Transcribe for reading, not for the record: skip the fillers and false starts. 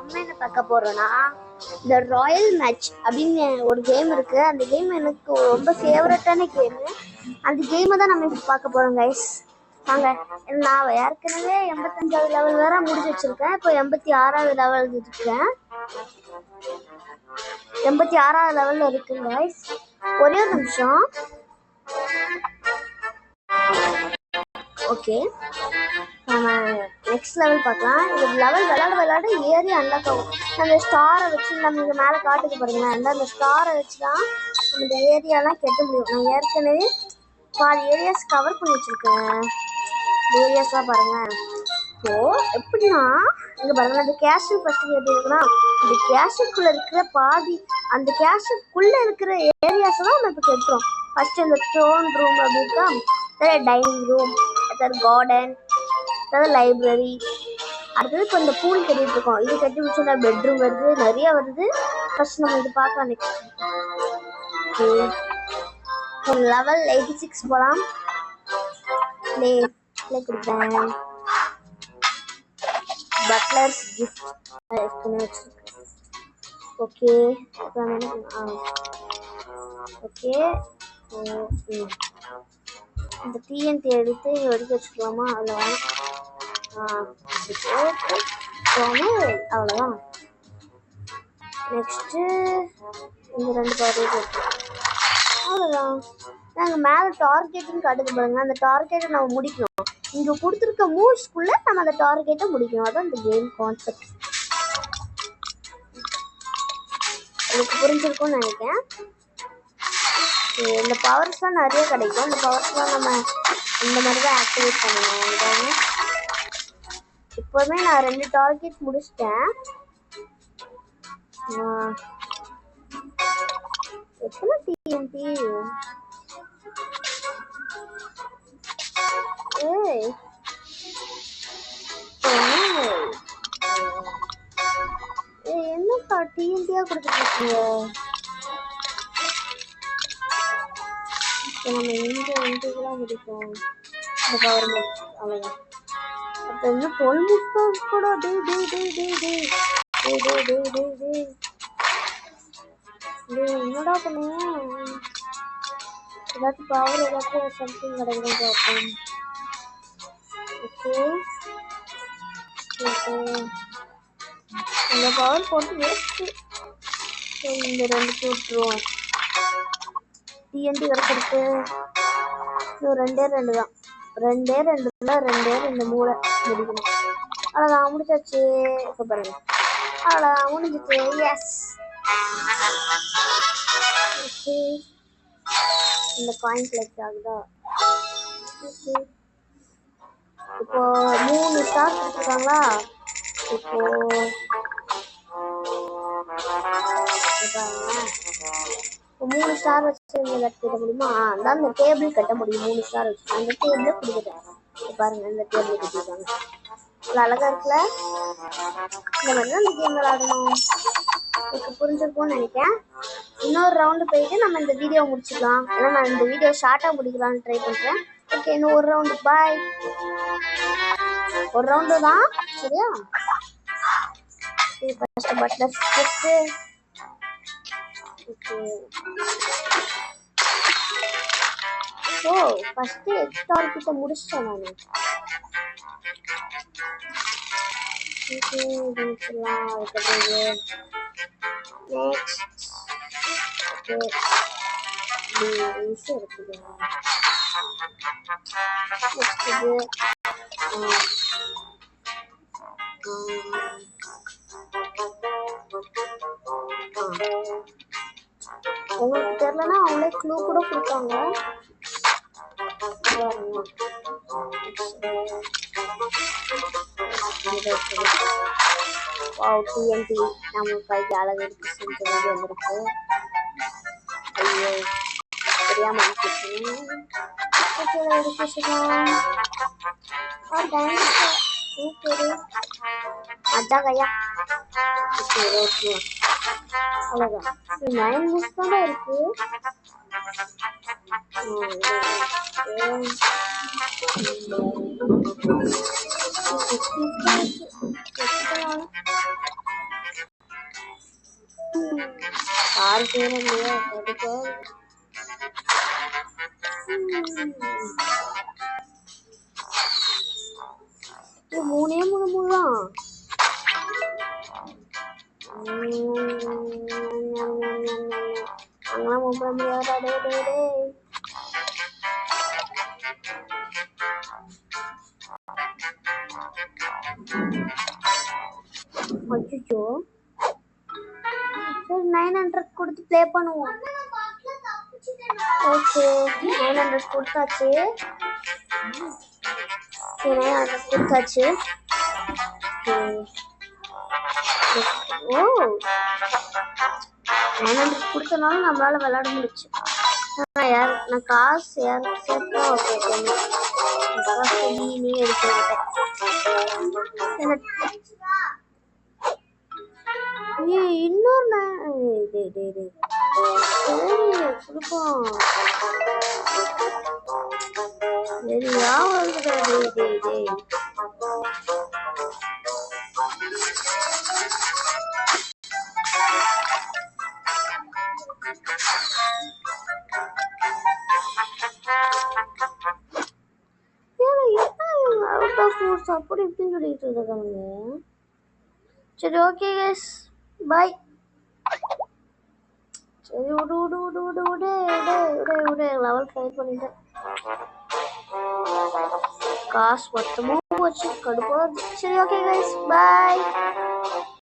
நம்ம என்ன பார்க்க போறோம்னா இந்த ராயல் மேட்ச் அப்படின்னு ஒரு கேம் இருக்கு. அந்த கேம் எனக்கு ரொம்ப ஃபேவரட்டான கேம். அந்த கேமை தான் நம்ம இப்போ பார்க்க போறோம் கைஸ். வாங்க. நான் ஏற்கனவே 85வது லெவல் வேற முடிச்சு வச்சிருக்கேன். இப்போ 86வது லெவல் இருக்கேன். 86வது லெவல்ல இருக்கு கைஸ். ஒரே ஒரு நிமிஷம். ஓகே, நம்ம நெக்ஸ்ட் லெவல் பார்க்கலாம். இந்த லெவல் விளையாட ஏறி அன்லாக் ஆகும். அந்த ஸ்டாரை வச்சு நம்ம இங்கே மேலே காட்டுக்கு பாருங்களேன். அந்த ஸ்டாரை வச்சு தான் நம்ம இந்த ஏரியாலாம் கெட்ட முடியும். நான் ஏற்கனவே பாதி ஏரியாஸ் கவர் பண்ணி வச்சுருக்கேன். இந்த ஏரியாஸ்லாம் பாருங்கள். ஸோ எப்படின்னா இங்கே பாருங்கள், அந்த கேஷுவல் ஃபஸ்ட்டு எப்படி இருக்குன்னா, இந்த கேஷுவல்குள்ளே இருக்கிற பாதி அந்த கேஷுவல்குள்ளே இருக்கிற ஏரியாஸை தான் நம்ம இப்போ கெட்டுறோம். ஃபஸ்ட்டு இந்த த்ரோன் ரூம் அப்படி இருக்கா, டைனிங் ரூம், அதாவது கார்டன், அதாவது லைப்ரரி, அடுத்தது இப்போ இந்த பூல் கட்டிட்டு இருக்கோம். இது கட்டி முடிச்சோன்னா பெட்ரூம் வருது, நிறைய வருது. ஃபர்ஸ்ட் நம்ம இது பார்க்கலாம். நெக்ஸ்ட் லெவல் 86 போகலாம். ப்ளே கொடுப்பேன். பட்லர்ஸ் கிஃப்ட் வச்சிருக்கேன். Okay, okay. இந்த டிஎன்டி எடுத்து எடுத்து வச்சுக்கலாமா? அவ்வளோதான். அவ்வளோதான். நெக்ஸ்ட்டு இந்த 2 பாரு அவ்வளோதான். நாங்கள் மேலே டார்கெட்டுன்னு காட்டுக்கு பாருங்க. அந்த டார்கெட்டை நம்ம முடிக்கணும். இங்கே கொடுத்துருக்க மூவ்ஸ்க்குள்ளே நம்ம அந்த டார்கெட்டை முடிக்கணும். அதான் இந்த கேம் கான்செப்ட். எனக்கு புரிஞ்சிருக்கும்னு நினைக்கிறேன். இந்த பவர்ஸ்லாம் நிறைய கிடைக்கும். அந்த பவர்ஸ்லாம் நம்ம இந்த மாதிரி தான் ஆக்டிவேட் பண்ணணும். இப்போவுமே நான் 2 டார்கெட் முடிச்சிட்டேன். எத்தனை டிஎன்டி? என்னப்பா டிஎன்டியா கொடுத்துருக்கீங்க? நம்ம இங்கெல்லாம் முடிப்போம். இந்த பவர் மூவ்ஸ் அவ்வளோதான். அப்போ என்ன 12 மூவ்ஸ் கூட என்னடா பண்ணுவோம்? ஏதாச்சும் பவர் ஏதாச்சும் சம்திங் கிடைக்கும் பார்ப்போம். ஓகே, இந்த பவர் போட்டு வேஸ்ட்டு. இந்த 2 விட்டுருவோம். டிஎன்டி கிடச்சிருக்கு. இன்னும் 2 தான். 2 மூளை முடிக்கணும். அவ்வளோதான், முடிச்சாச்சு. இப்போ பாருங்க, அவ்வளோதான் முடிஞ்சிச்சு. எஸ். ஓகே, இந்த காயின் கலெக்ட் ஆகுதா? ஓகே, இப்போ 3 ஸ்டார் கொடுத்துருக்காங்களா? இப்போ இப்போ 3 ஸ்டார் வச்சு கட்ட முடியுமா? அதான் இந்த டேபிள் கட்ட முடியும். 3 ஸ்டார் வச்சு அந்த டேபிளை கொடுத்துட்டேன். பாருங்க, இந்த டேபிள் கட்டிருக்காங்க. அழகா இருக்குல்ல? இந்த மாதிரி தான் இந்த கேம் விளையாடணும். எனக்கு புரிஞ்சிருக்கும்னு நினைக்கிறேன். இன்னொரு ரவுண்டு போயிட்டு நம்ம இந்த வீடியோ முடிச்சுக்கலாம். ஏன்னா நான் இந்த வீடியோ ஷார்ட்டாக முடிக்கலான்னு ட்ரை பண்ணுறேன். ஓகே, இன்னும் ஒரு ரவுண்டு. பாய். ஒரு ரவுண்டு தான், சரியா? First butlers gift. Okay, so first எக்ஸ்டார் கிட்ட முடிச்சிட்டேன் நான். ஓகே, முடிச்சிடலாம். அதுக்கப்புறம் நெக்ஸ்ட் ஈஸி இருக்குது. நெக்ஸ்ட் இது உங்களுக்கு தெரியலன்னா அவங்களே க்ளூ கூட கொடுப்பாங்க. டிஎன்டி நம்ம கைக்கு அழகு எடுத்து செஞ்ச மாதிரி வந்துருக்கு. ஐயோ, தெரியாம அதான் கையா. அவ்வளோதான். 9 மூவ்ஸ் தான் இருக்கு. கார் செய்யணும் இல்லையா கண்டிப்பா. மூணே மூணு தான். அங்கெல்லாம் போக முடியாதா? அச்சோ சரி 900 கொடுத்து ப்ளே பண்ணுவோம். ஓகே 900 கொடுத்தாச்சு. 900 கொடுத்தாச்சு. ஓ 900 கொடுத்தனால நம்மளால விளையாட முடிச்சு. நான் காசு யாருக்கு சேர்த்தா ஓகே நீ எடுத்து இன்னொரு கொடுப்போம். சரியா வருது. அப்படி இப்படின்னு சொல்லிட்டு இருக்காங்க. சரி ஓகே கைஸ் பாய். சரி விடு லெவல் 5 பண்ணிட்டேன். காசு மொத்தமும் போச்சு கடுப்பா. சரி ஓகே கைஸ் பாய்.